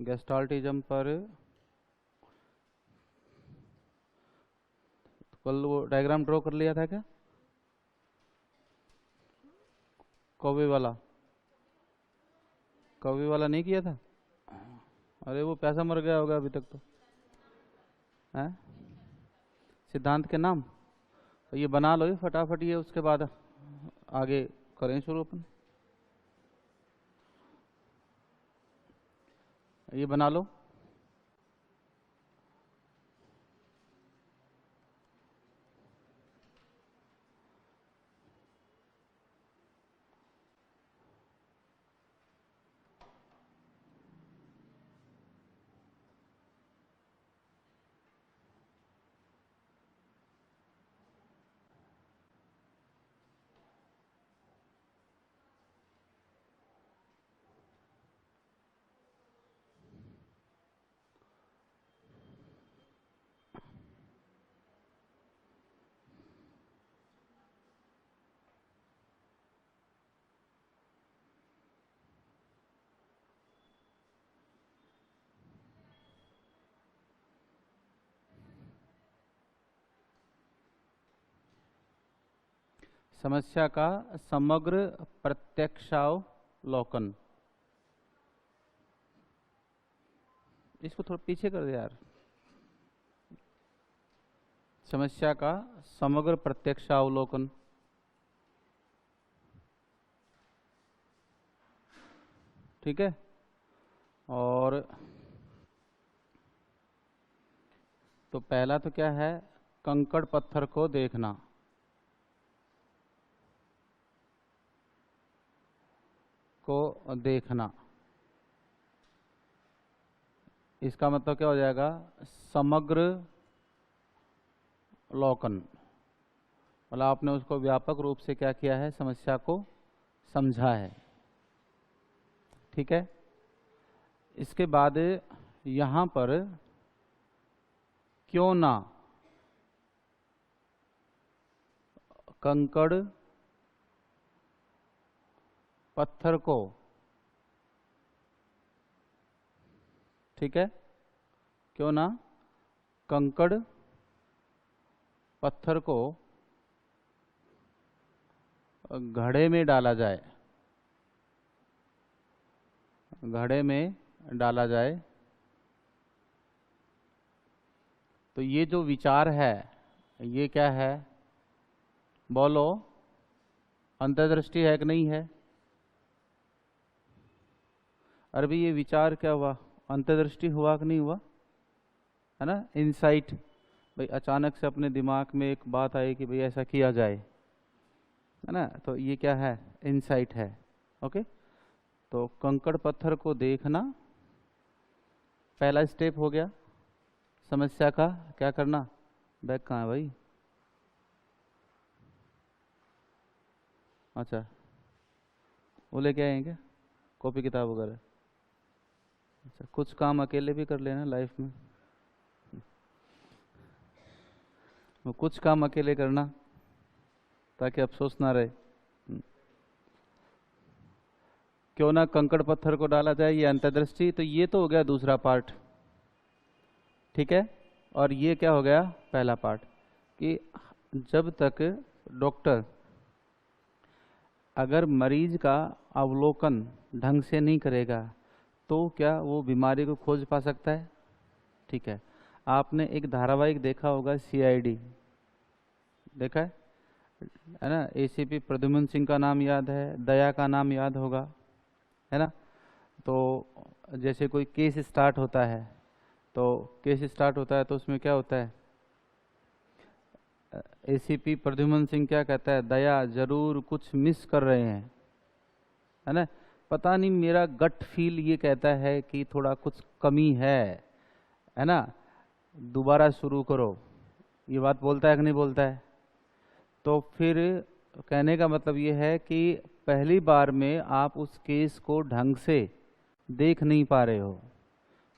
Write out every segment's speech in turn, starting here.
गेस्टाल्टिज्म पर कल वो डायग्राम ड्रॉ कर लिया था क्या? कौवे वाला नहीं किया था? अरे वो पैसा मर गया होगा अभी तक तो है। सिद्धांत के नाम तो ये बना लो ये फटाफट, ये उसके बाद आगे करें शुरू अपन। ये बना लो। समस्या का समग्र प्रत्यक्षावलोकन। इसको थोड़ा पीछे कर दे यार। समस्या का समग्र प्रत्यक्षावलोकन। ठीक है। और तो पहला तो क्या है, कंकड़ पत्थर को देखना। इसका मतलब क्या हो जाएगा, समग्र अवलोकन। मतलब आपने उसको व्यापक रूप से क्या किया है, समस्या को समझा है। ठीक है। इसके बाद यहाँ पर क्यों ना कंकड़ पत्थर को, ठीक है, क्यों ना कंकड़ पत्थर को घड़े में डाला जाए। घड़े में डाला जाए तो ये जो विचार है ये क्या है, बोलो, अंतर्दृष्टि है कि नहीं है? अरे भाई ये विचार क्या हुआ, अंतर्दृष्टि हुआ कि नहीं हुआ, है ना, इनसाइट। भाई अचानक से अपने दिमाग में एक बात आई कि भाई ऐसा किया जाए, है ना, तो ये क्या है, इनसाइट है। ओके। तो कंकड़ पत्थर को देखना पहला स्टेप हो गया। समस्या का क्या करना, बैग कहाँ है भाई? अच्छा, वो लेके आए क्या कॉपी किताब वगैरह? अच्छा, कुछ काम अकेले भी कर लेना लाइफ में, वो कुछ काम अकेले करना ताकि अफसोस ना रहे। क्यों ना कंकड़ पत्थर को डाला जाए, ये अंतर्दृष्टि। तो ये तो हो गया दूसरा पार्ट। ठीक है। और ये क्या हो गया, पहला पार्ट, कि जब तक डॉक्टर अगर मरीज का अवलोकन ढंग से नहीं करेगा तो क्या वो बीमारी को खोज पा सकता है? ठीक है। आपने एक धारावाहिक देखा होगा, सीआईडी देखा है ना? एसीपी प्रद्युम्न सिंह का नाम याद है, दया का नाम याद होगा, है ना? तो जैसे कोई केस स्टार्ट होता है तो उसमें क्या होता है, एसीपी प्रद्युम्न सिंह क्या कहता है, दया जरूर कुछ मिस कर रहे हैं, है ना, पता नहीं, मेरा गट फील ये कहता है कि थोड़ा कुछ कमी है ना, दोबारा शुरू करो। ये बात बोलता है कि नहीं बोलता है? तो फिर कहने का मतलब ये है कि पहली बार में आप उस केस को ढंग से देख नहीं पा रहे हो,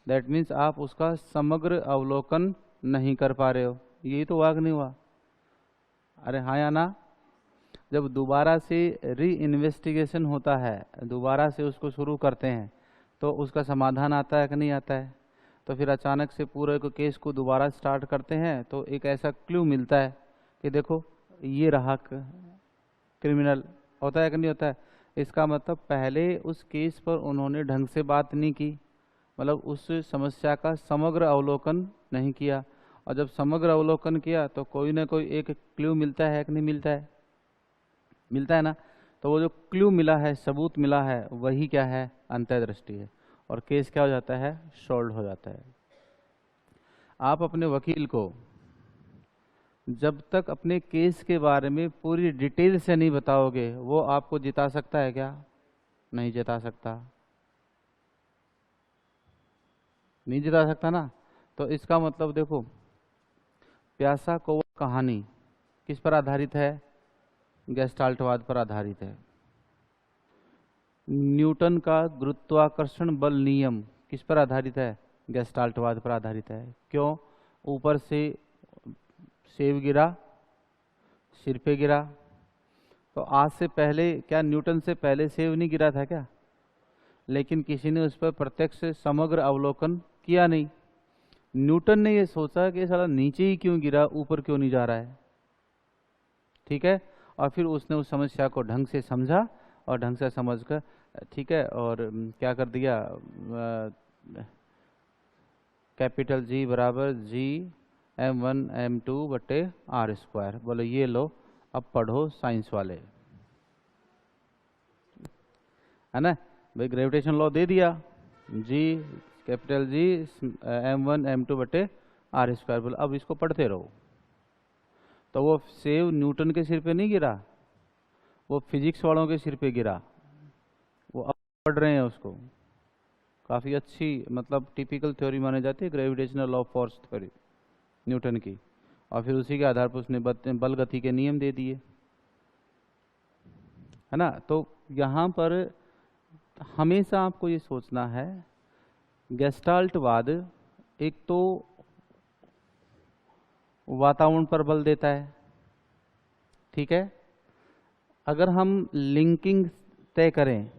दैट मीन्स आप उसका समग्र अवलोकन नहीं कर पा रहे हो। यही तो वाक नहीं हुआ? अरे हाँ या ना? जब दोबारा से री इन्वेस्टिगेशन होता है, दोबारा से उसको शुरू करते हैं, तो उसका समाधान आता है कि नहीं आता है। तो फिर अचानक से पूरे को केस को दोबारा स्टार्ट करते हैं तो एक ऐसा क्लू मिलता है कि देखो ये रहा क्रिमिनल, होता है कि नहीं होता है। इसका मतलब पहले उस केस पर उन्होंने ढंग से बात नहीं की, मतलब उस समस्या का समग्र अवलोकन नहीं किया, और जब समग्र अवलोकन किया तो कोई ना कोई एक क्लू मिलता है कि नहीं मिलता है, मिलता है ना। तो वो जो क्लू मिला है, सबूत मिला है, वही क्या है, अंतर्दृष्टि है, और केस क्या हो जाता है, सॉल्व हो जाता है। आप अपने वकील को जब तक अपने केस के बारे में पूरी डिटेल से नहीं बताओगे, वो आपको जिता सकता है क्या, नहीं जिता सकता, नहीं जिता सकता ना। तो इसका मतलब देखो, प्यासा कौवा कहानी किस पर आधारित है, गेस्टाल्टवाद पर आधारित है। न्यूटन का गुरुत्वाकर्षण बल नियम किस पर आधारित है, गेस्टाल्टवाद पर आधारित है। क्यों, ऊपर से सेब गिरा, सिर पे गिरा, तो आज से पहले क्या न्यूटन से पहले सेब नहीं गिरा था क्या, लेकिन किसी ने उस पर प्रत्यक्ष समग्र अवलोकन किया नहीं। न्यूटन ने ये सोचा कि साला नीचे ही क्यों गिरा, ऊपर क्यों नहीं जा रहा है, ठीक है। और फिर उसने उस समस्या को ढंग से समझा, और ढंग से समझकर, ठीक है, और क्या कर दिया, कैपिटल जी बराबर G m1m2/r²। बोले ये लो, अब पढ़ो साइंस वाले, है ना भाई, ग्रेविटेशन लॉ दे दिया, जी कैपिटल G m1m2/r²। बोले अब इसको पढ़ते रहो। तो वो सेब न्यूटन के सिर पे नहीं गिरा, वो फिजिक्स वालों के सिर पे गिरा, वो अब पढ़ रहे हैं उसको। काफ़ी अच्छी, मतलब टिपिकल थ्योरी मानी जाती है gravitational law force theory Newton की, और फिर उसी के आधार पर उसने बल गति के नियम दे दिए, है ना। तो यहाँ पर हमेशा आपको ये सोचना है, गेस्टाल्टवाद एक तो वातावरण पर बल देता है, ठीक है। अगर हम लिंकिंग तय करें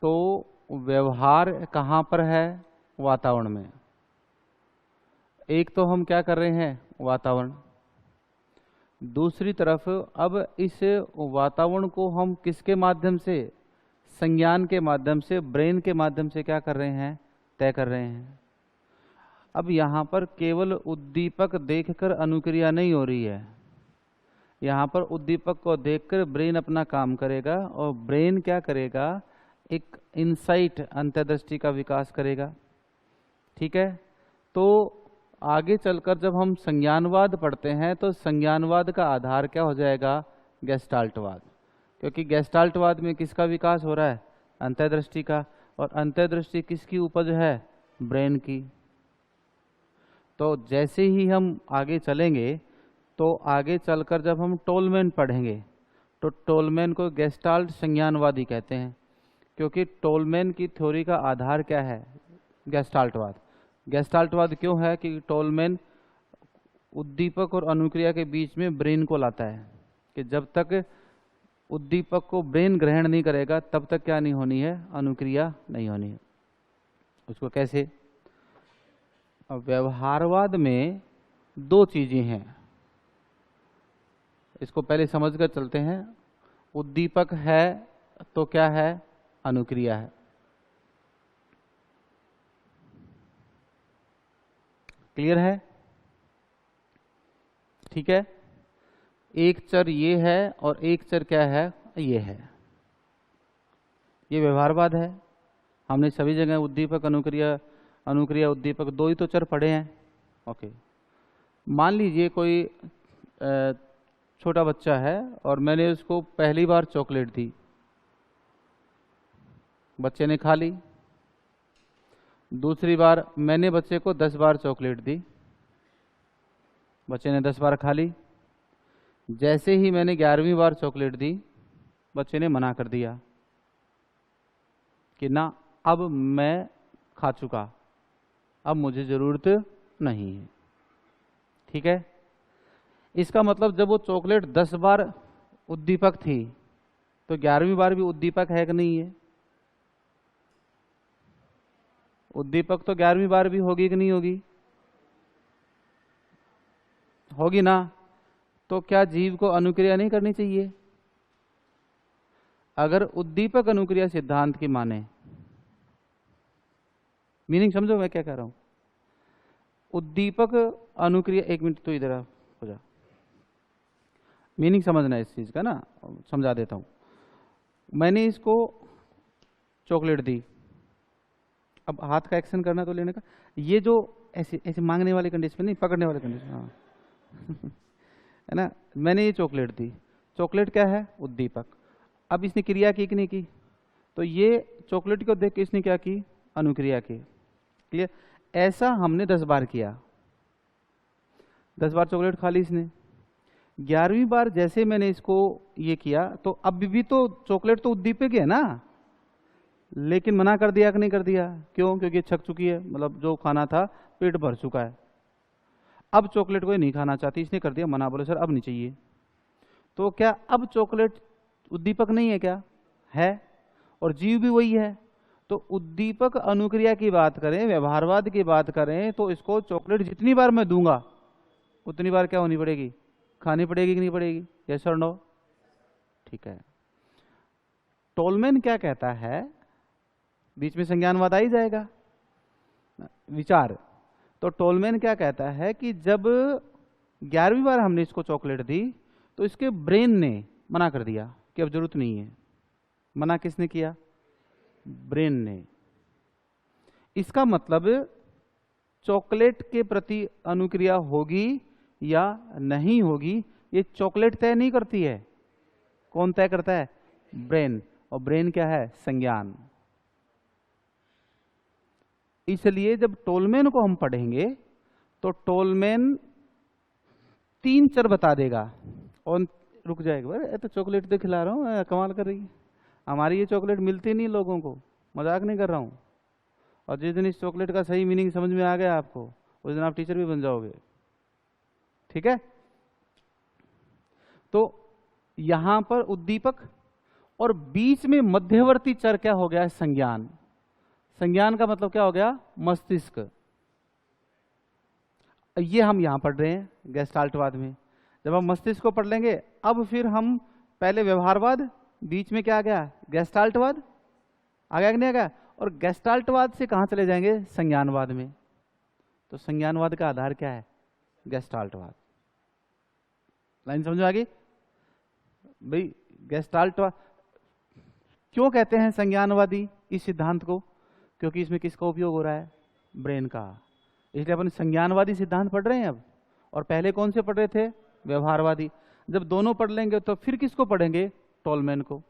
तो व्यवहार कहाँ पर है, वातावरण में। एक तो हम क्या कर रहे हैं, वातावरण। दूसरी तरफ अब इस वातावरण को हम किसके माध्यम से, संज्ञान के माध्यम से, ब्रेन के माध्यम से क्या कर रहे हैं, तय कर रहे हैं। अब यहाँ पर केवल उद्दीपक देखकर अनुक्रिया नहीं हो रही है, यहाँ पर उद्दीपक को देखकर ब्रेन अपना काम करेगा, और ब्रेन क्या करेगा, एक इंसाइट, अंतर्दृष्टि का विकास करेगा, ठीक है। तो आगे चलकर जब हम संज्ञानवाद पढ़ते हैं तो संज्ञानवाद का आधार क्या हो जाएगा, गेस्टाल्टवाद, क्योंकि गेस्टाल्टवाद में किसका विकास हो रहा है, अंतर्दृष्टि का, और अंतर्दृष्टि किसकी उपज है, ब्रेन की। तो जैसे ही हम आगे चलेंगे, तो आगे चलकर जब हम टोलमैन पढ़ेंगे तो टोलमैन को गेस्टाल्ट संज्ञानवादी कहते हैं, क्योंकि टोलमैन की थ्योरी का आधार क्या है, गेस्टाल्टवाद। गेस्टाल्टवाद क्यों है कि टोलमैन उद्दीपक और अनुक्रिया के बीच में ब्रेन को लाता है, कि जब तक उद्दीपक को ब्रेन ग्रहण नहीं करेगा तब तक क्या नहीं होनी है, अनुक्रिया नहीं होनी है। उसको कैसे, व्यवहारवाद में दो चीजें हैं, इसको पहले समझकर चलते हैं। उद्दीपक है तो क्या है, अनुक्रिया है। क्लियर है, ठीक है। एक चर ये है और एक चर क्या है, ये है, ये व्यवहारवाद है। हमने सभी जगह उद्दीपक अनुक्रिया, अनुक्रिया उद्दीपक, दो ही तो चर पढ़े हैं, ओके। मान लीजिए कोई छोटा बच्चा है और मैंने उसको पहली बार चॉकलेट दी, बच्चे ने खा ली। दूसरी बार मैंने बच्चे को 10 बार चॉकलेट दी, बच्चे ने 10 बार खा ली। जैसे ही मैंने 11वीं बार चॉकलेट दी, बच्चे ने मना कर दिया कि ना, अब मैं खा चुका, अब मुझे ज़रूरत नहीं है, ठीक है। इसका मतलब जब वो चॉकलेट 10 बार उद्दीपक थी, तो 11वीं बार भी उद्दीपक है कि नहीं है, उद्दीपक तो 11वीं बार भी होगी कि नहीं होगी? होगी ना। तो क्या जीव को अनुक्रिया नहीं करनी चाहिए? अगर उद्दीपक अनुक्रिया सिद्धांत की माने, मीनिंग समझो मैं क्या कह रहा हूं। उद्दीपक अनुक्रिया, एक मिनट तो इधर हो जा, मीनिंग समझना है इस चीज का ना, समझा देता हूं। मैंने इसको चॉकलेट दी, अब हाथ का एक्शन करना तो लेने का, ये जो ऐसे ऐसे मांगने वाले कंडीशन नहीं, पकड़ने वाले कंडीशन, हाँ है ना। मैंने ये चॉकलेट दी, चॉकलेट क्या है? उद्दीपक। अब इसने क्रिया की कि नहीं की? तो ये चॉकलेट को देख के इसने क्या की? अनुक्रिया की। क्लियर? ऐसा हमने 10 बार किया, 10 बार चॉकलेट खा ली इसने। 11वीं बार जैसे मैंने इसको ये किया, तो अब भी तो चॉकलेट तो उद्दीपक है ना, लेकिन मना कर दिया कि नहीं कर दिया? क्यों? क्योंकि ये छक चुकी है, मतलब जो खाना था पेट भर चुका है। अब चॉकलेट को ये नहीं खाना चाहती, इसने कर दिया मना, बोले सर अब नहीं चाहिए। तो क्या अब चॉकलेट उद्दीपक नहीं है क्या? है। और जीव भी वही है। तो उद्दीपक अनुक्रिया की बात करें, व्यवहारवाद की बात करें, तो इसको चॉकलेट जितनी बार मैं दूंगा उतनी बार क्या होनी पड़ेगी? खानी पड़ेगी कि नहीं पड़ेगी? यस और नो? ठीक है। टोलमैन क्या कहता है, बीच में संज्ञानवाद आ ही जाएगा, विचार। तो टोलमैन क्या कहता है कि जब 11वीं बार हमने इसको चॉकलेट दी, तो इसके ब्रेन ने मना कर दिया कि अब जरूरत नहीं है। मना किसने किया? ब्रेन ने। इसका मतलब चॉकलेट के प्रति अनुक्रिया होगी या नहीं होगी, ये चॉकलेट तय नहीं करती है। कौन तय करता है? ब्रेन। और ब्रेन क्या है? संज्ञान। इसलिए जब टोलमैन को हम पढ़ेंगे तो टोलमैन 3 चर बता देगा और रुक जाएगा, अरे तो चॉकलेट तो खिला रहा हूँ, कमाल कर रही है, हमारी ये चॉकलेट मिलती नहीं लोगों को, मजाक नहीं कर रहा हूँ। और जिस दिन इस चॉकलेट का सही मीनिंग समझ में आ गया आपको, उस दिन आप टीचर भी बन जाओगे। ठीक है। तो यहां पर उद्दीपक और बीच में मध्यवर्ती चर क्या हो गया? संज्ञान। संज्ञान का मतलब क्या हो गया? मस्तिष्क। ये हम यहां पढ़ रहे हैं गेस्टाल्टवाद में। जब हम मस्तिष्क को पढ़ लेंगे, अब फिर हम पहले व्यवहारवाद, बीच में क्या आ गया? गेस्टाल्टवाद। आ गया कि नहीं आ गया? और गेस्टाल्टवाद से कहां चले जाएंगे? संज्ञानवाद में। तो संज्ञानवाद का आधार क्या है? गेस्टाल्टवाद। लाइन समझ में आ गई भाई? गेस्टाल्टवाद क्यों कहते हैं संज्ञानवादी इस सिद्धांत को? क्योंकि इसमें किसका उपयोग हो रहा है? ब्रेन का। इसलिए अपन संज्ञानवादी सिद्धांत पढ़ रहे हैं अब। और पहले कौन से पढ़ रहे थे? व्यवहारवादी। जब दोनों पढ़ लेंगे तो फिर किसको पढ़ेंगे? टोलमैन को।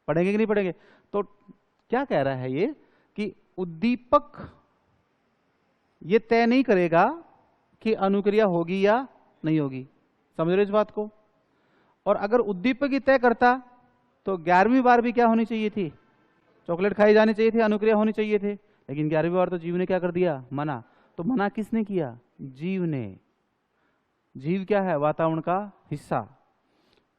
पढ़ेंगे कि नहीं पढ़ेंगे? तो क्या कह रहा है ये कि उद्दीपक ये तय नहीं करेगा कि अनुक्रिया होगी या नहीं होगी। समझ रहे इस बात को? और अगर उद्दीपक ही तय करता तो 11वीं बार भी क्या होनी चाहिए थी? चॉकलेट खाई जानी चाहिए थी, अनुक्रिया होनी चाहिए थे। लेकिन 11वीं बार तो जीव ने क्या कर दिया? मना। तो मना किसने किया? जीव ने। जीव क्या है? वातावरण का हिस्सा।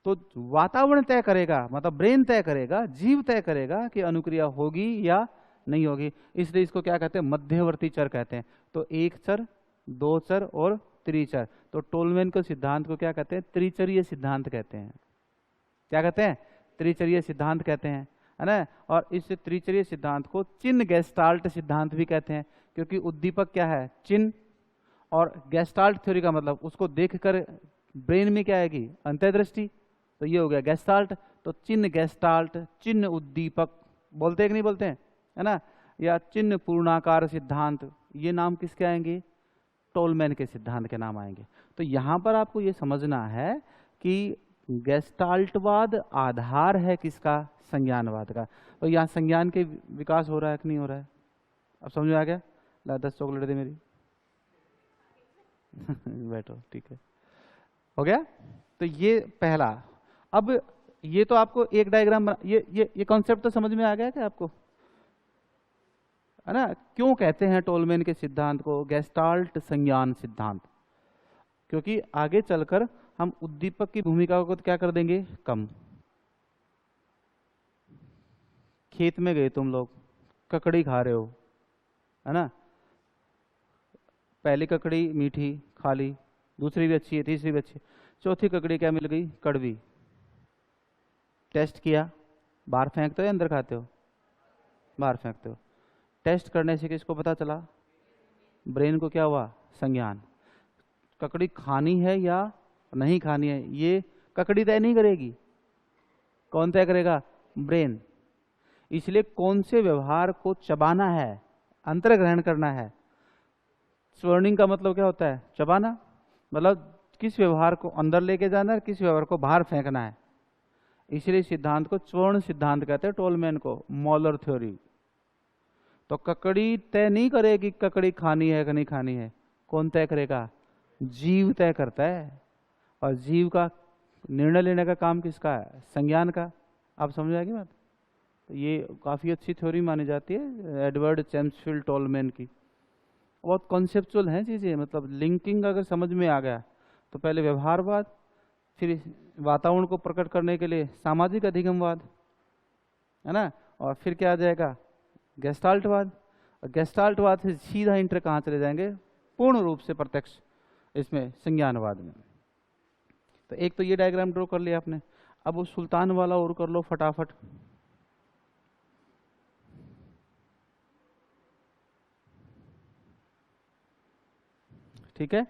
तो वातावरण तय करेगा, मतलब ब्रेन तय करेगा, जीव तय करेगा कि अनुक्रिया होगी या नहीं होगी। इसलिए इसको क्या कहते हैं? मध्यवर्ती चर कहते हैं। तो एक चर, दो चर और त्रिचर। तो टोलमैन के सिद्धांत को क्या कहते हैं? त्रिचरीय सिद्धांत कहते हैं। क्या कहते हैं? त्रिचरीय सिद्धांत कहते हैं, है ना। और इस त्रिचरीय सिद्धांत को चिन्ह गेस्टाल्ट सिद्धांत भी कहते हैं, क्योंकि उद्दीपक क्या है? चिन्ह। और गेस्टाल्ट थ्योरी का मतलब उसको देखकर ब्रेन में क्या आएगी? अंतर्दृष्टि। तो ये हो गया गेस्टाल्ट। तो चिन्ह गेस्टाल्ट, चिन्ह उद्दीपक बोलते हैं कि नहीं बोलते हैं, है ना। या चिन्ह पूर्णाकार सिद्धांत, ये नाम किसके आएंगे? टोलमैन के सिद्धांत के नाम आएंगे। तो यहां पर आपको ये समझना है कि गेस्टाल्टवाद आधार है किसका? संज्ञानवाद का। तो यहाँ संज्ञान के विकास हो रहा है कि नहीं हो रहा है? अब समझ में आ गया? ला 10 चॉकलेट दे मेरी बैठो, ठीक है, हो गया। तो ये पहला। अब ये तो आपको एक डायग्राम ये कॉन्सेप्ट तो समझ में आ गया क्या आपको, है ना। क्यों कहते हैं टोलमैन के सिद्धांत को गेस्टाल्ट संज्ञान सिद्धांत? क्योंकि आगे चलकर हम उद्दीपक की भूमिका को क्या कर देंगे? कम। खेत में गए तुम लोग, ककड़ी खा रहे हो, है ना। पहली ककड़ी मीठी खा ली, दूसरी भी अच्छी है, तीसरी भी अच्छी है, चौथी ककड़ी क्या मिल गई? कड़वी। टेस्ट किया, बाहर फेंकते हो या अंदर खाते हो? बाहर फेंकते हो। टेस्ट करने से किसको पता चला? ब्रेन को क्या हुआ? संज्ञान। ककड़ी खानी है या नहीं खानी है ये ककड़ी तय नहीं करेगी, कौन तय करेगा? ब्रेन। इसलिए कौन से व्यवहार को चबाना है, अंतर्ग्रहण करना है। स्वर्णिंग का मतलब क्या होता है? चबाना। मतलब किस व्यवहार को अंदर लेके जाना है, किस व्यवहार को बाहर फेंकना है। इसलिए सिद्धांत को स्वर्ण सिद्धांत कहते हैं, टोलमैन को, मॉलर थ्योरी। तो ककड़ी तय नहीं करेगी ककड़ी खानी है कि नहीं खानी है, कौन तय करेगा? जीव तय करता है। और जीव का निर्णय लेने का काम किसका है? संज्ञान का। आप समझ आएगी बात? तो ये काफ़ी अच्छी थ्योरी मानी जाती है एडवर्ड चैम्सफील्ड टोलमैन की। बहुत कॉन्सेप्चुअल हैं चीज़ें, मतलब लिंकिंग अगर समझ में आ गया तो पहले व्यवहारवाद, फिर वातावरण को प्रकट करने के लिए सामाजिक अधिगमवाद, है ना, और फिर क्या आ जाएगा? गेस्टाल्टवाद। और गेस्टाल्टवाद से सीधा इंटर कहाँ चले जाएंगे? पूर्ण रूप से प्रत्यक्ष इसमें संज्ञानवाद में। तो एक तो ये डायग्राम ड्रॉ कर लिया आपने, अब वो सुल्तान वाला और कर लो फटाफट। ठीक है,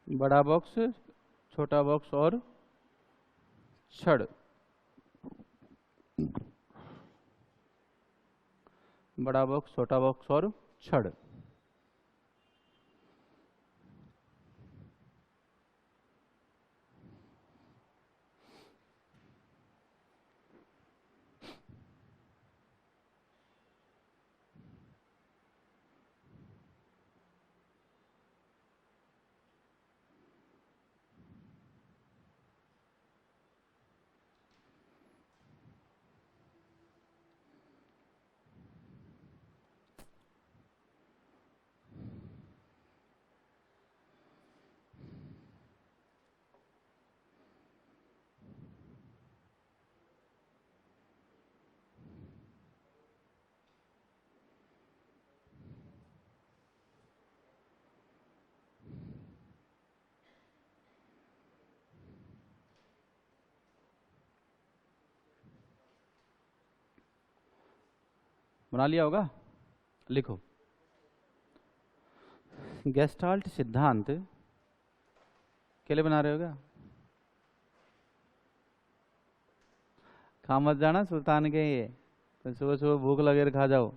बड़ा बॉक्स, छोटा बॉक्स और छड़। बड़ा बॉक्स, छोटा बॉक्स और छड़। बना लिया होगा, लिखो। गेस्टाल्ट सिद्धांत के लिए बना रहे हो क्या? खा मत जाना सुल्तान के, ये तो सुबह सुबह भूख लगे तो खा जाओ।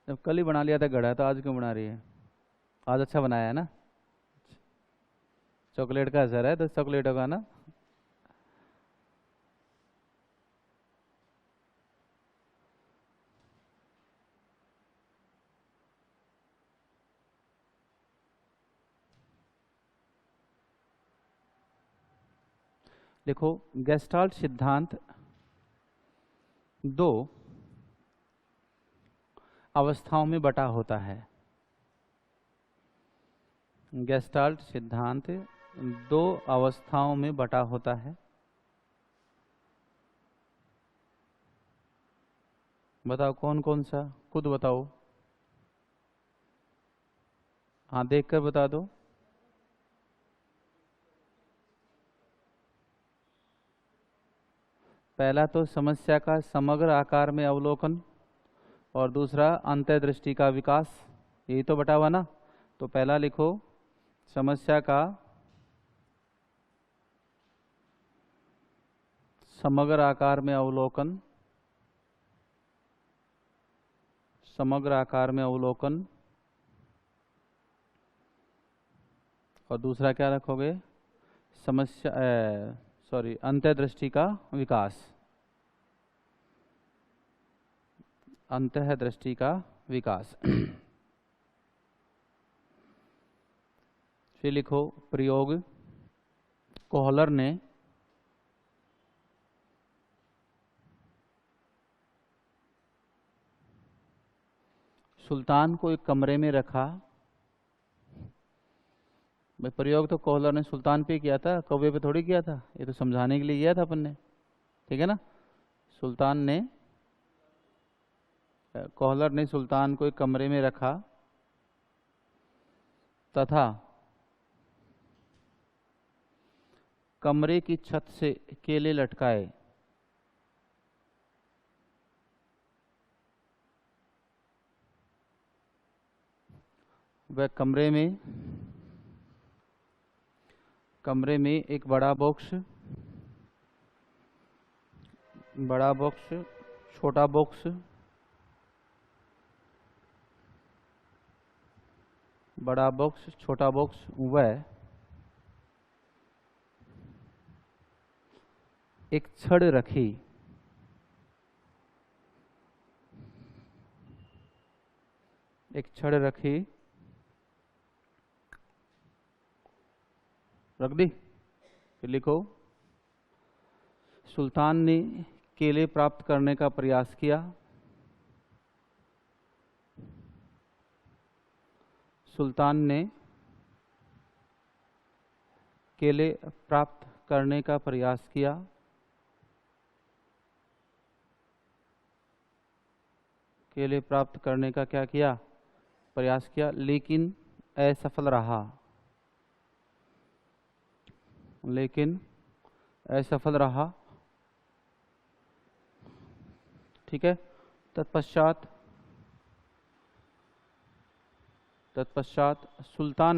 जब कल ही बना लिया था घड़ा, तो आज क्यों बना रही है? आज अच्छा बनाया है ना? चॉकलेट का असर है, तो चॉकलेटों का ना। देखो, गेस्टाल्ट सिद्धांत दो अवस्थाओं में बटा होता है। गेस्टाल्ट सिद्धांत दो अवस्थाओं में बटा होता है। बताओ कौन कौन सा? खुद बताओ, हाँ देखकर बता दो। पहला तो समस्या का समग्र आकार में अवलोकन, और दूसरा अंतर्दृष्टि का विकास। यही तो बटा हुआ ना। तो पहला लिखो, समस्या का समग्र आकार में अवलोकन, समग्र आकार में अवलोकन। और दूसरा क्या रखोगे? समस्या सॉरी अंतर्दृष्टि का विकास, अंतर्दृष्टि का विकास। फिर लिखो प्रयोग, कोहलर ने सुल्तान को एक कमरे में रखा। भाई प्रयोग तो कोहलर ने सुल्तान पे किया था, कौवे पे थोड़ी किया था, ये तो समझाने के लिए किया था अपन ने, ठीक है ना। सुल्तान ने कोहलर ने सुल्तान को एक कमरे में रखा तथा कमरे की छत से केले लटकाए। वह कमरे में एक बड़ा बॉक्स, छोटा बॉक्स, बड़ा बॉक्स, छोटा बॉक्स, वह एक छड़ रखी। एक छड़ रखी, रख दी। फिर लिखो, सुल्तान ने केले प्राप्त करने का प्रयास किया। सुल्तान ने केले प्राप्त करने का प्रयास किया। केले प्राप्त करने का क्या किया? प्रयास किया, लेकिन असफल रहा। लेकिन असफल रहा, ठीक है। तत्पश्चात सुल्तान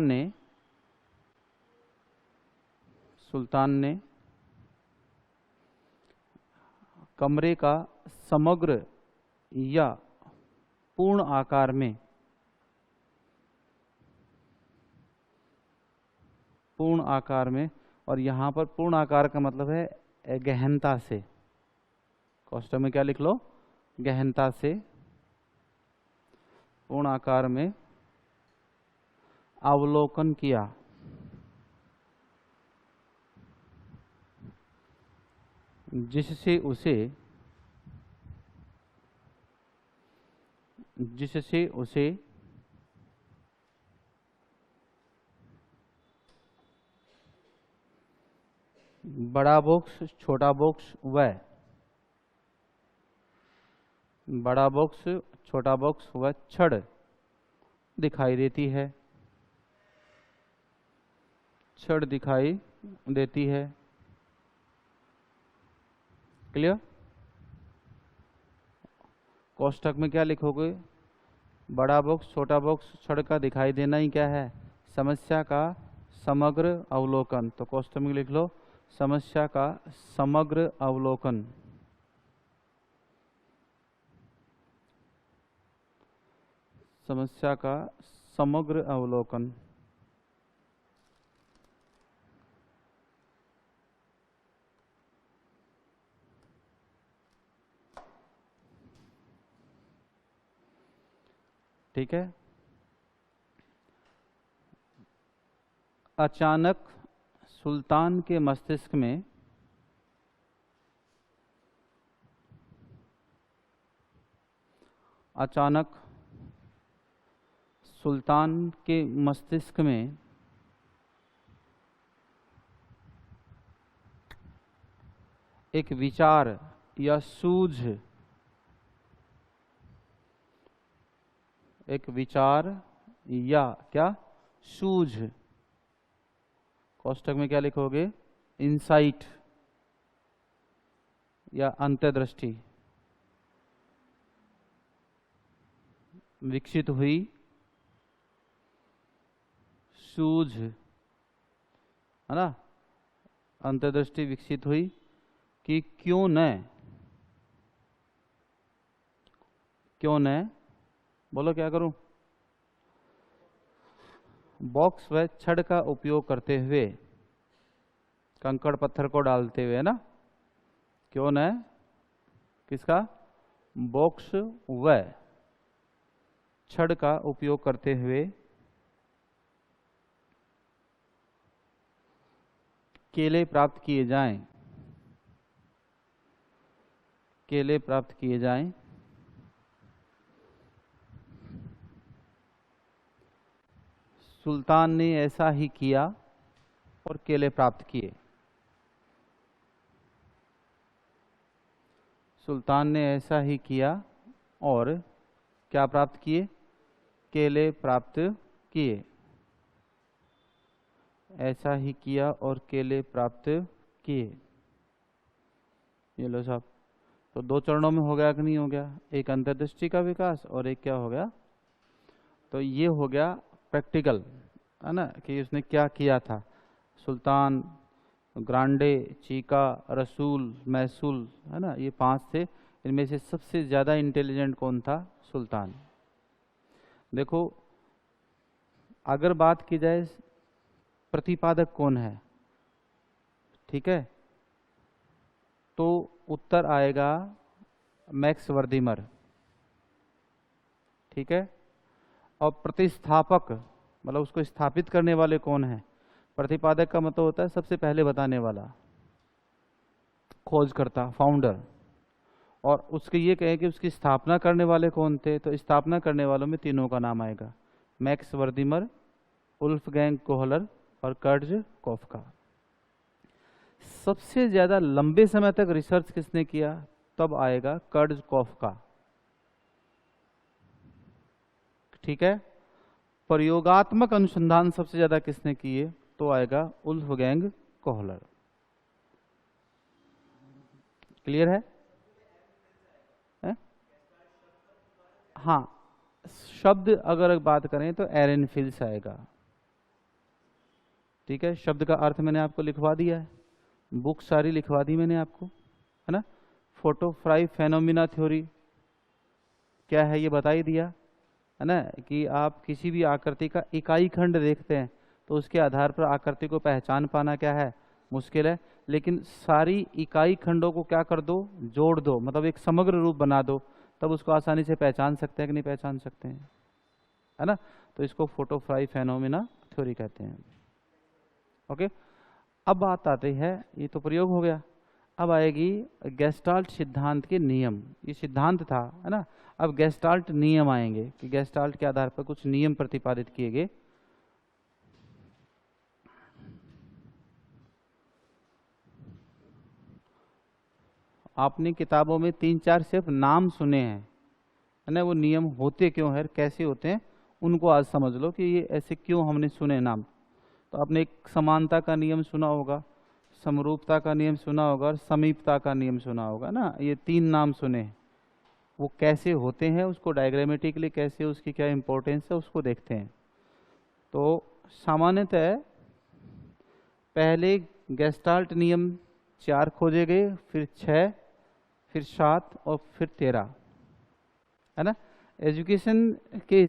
ने कमरे का समग्र या पूर्ण आकार में, और यहाँ पर पूर्ण आकार का मतलब है गहनता से। कोष्ठक में क्या लिख लो? गहनता से, पूर्ण आकार में अवलोकन किया। जिससे उसे बड़ा बॉक्स, छोटा बॉक्स व छड़ दिखाई देती है। छड़ दिखाई देती है। क्लियर? कोष्ठक में क्या लिखोगे? बड़ा बॉक्स, छोटा बॉक्स, छड़ का दिखाई देना ही क्या है? समस्या का समग्र अवलोकन। तो कोष्ठक में लिख लो, समस्या का समग्र अवलोकन। समस्या का समग्र अवलोकन। ठीक है। अचानक सुल्तान के मस्तिष्क में एक विचार या सूझ, एक विचार या क्या? सूझ। कोष्ठक में क्या लिखोगे? इंसाइट या अंतर्दृष्टि विकसित हुई। सूझ, है ना? अंतर्दृष्टि विकसित हुई कि क्यों न बोलो, क्या करूं? बॉक्स व छड़ का उपयोग करते हुए, कंकड़ पत्थर को डालते हुए, है ना? क्यों न किसका? बॉक्स व छड़ का उपयोग करते हुए केले प्राप्त किए जाएं, केले प्राप्त किए जाएं, सुल्तान ने ऐसा ही किया और केले प्राप्त किए। सुल्तान ने ऐसा ही किया और क्या प्राप्त किए? केले प्राप्त किए। ऐसा ही किया और केले प्राप्त किए। ये लो साहब, तो दो चरणों में हो गया कि नहीं हो गया? एक अंतर्दृष्टि का विकास और एक क्या हो गया? तो ये हो गया प्रैक्टिकल, है ना, कि उसने क्या किया था। सुल्तान, ग्रांडे, चीका, रसूल, मैसूल, है ना, ये 5 थे। इनमें से सबसे ज़्यादा इंटेलिजेंट कौन था? सुल्तान। देखो, अगर बात की जाए प्रतिपादक कौन है, ठीक है, तो उत्तर आएगा मैक्स वर्दीमर, ठीक है। और प्रतिस्थापक मतलब उसको स्थापित करने वाले कौन है? प्रतिपादक का मतलब होता है सबसे पहले बताने वाला, खोजकर्ता, फाउंडर। और उसके ये कहे कि उसकी स्थापना करने वाले कौन थे, तो स्थापना करने वालों में तीनों का नाम आएगा, मैक्स वर्दीमर, वुल्फगैंग कोहलर और कर्टज कॉफका। सबसे ज्यादा लंबे समय तक रिसर्च किसने किया? तब आएगा कर्टज कॉफका, ठीक है। प्रयोगात्मक अनुसंधान सबसे ज्यादा किसने किए? तो आएगा वुल्फगैंग कोहलर। क्लियर है? हाँ, शब्द अगर बात करें तो एरेनफिल्स आएगा, ठीक है। शब्द का अर्थ मैंने आपको लिखवा दिया है, बुक सारी लिखवा दी मैंने आपको, है ना। फोटो फ्राई फेनोमिना थ्योरी क्या है ये बता ही दिया, है ना, कि आप किसी भी आकृति का इकाई खंड देखते हैं तो उसके आधार पर आकृति को पहचान पाना क्या है? मुश्किल है। लेकिन सारी इकाई खंडों को क्या कर दो? जोड़ दो, मतलब एक समग्र रूप बना दो, तब उसको आसानी से पहचान सकते हैं कि नहीं पहचान सकते हैं, है ना। तो इसको फोटो फ्राई फेनोमिना थ्योरी कहते हैं। ओके, अब बात आती है, ये तो प्रयोग हो गया, अब आएगी गेस्टाल्ट सिद्धांत के नियम। ये सिद्धांत था, है ना, अब गेस्टाल्ट नियम आएंगे कि गेस्टाल्ट के आधार पर कुछ नियम प्रतिपादित किए गए। आपने किताबों में 3-4 सिर्फ नाम सुने हैं, है ना, वो नियम होते क्यों है, कैसे होते हैं, उनको आज समझ लो कि ये ऐसे क्यों हमने सुने नाम। तो आपने एक समानता का नियम सुना होगा, समरूपता का नियम सुना होगा और समीपता का नियम सुना होगा ना, ये 3 नाम सुने हैं। वो कैसे होते हैं, उसको डायग्रामेटिकली कैसे, उसकी क्या इंपॉर्टेंस है, उसको देखते हैं। तो सामान्यतः पहले गेस्टाल्ट नियम 4 खोजे गए, फिर 6, फिर 7 और फिर 13, है ना। एजुकेशन के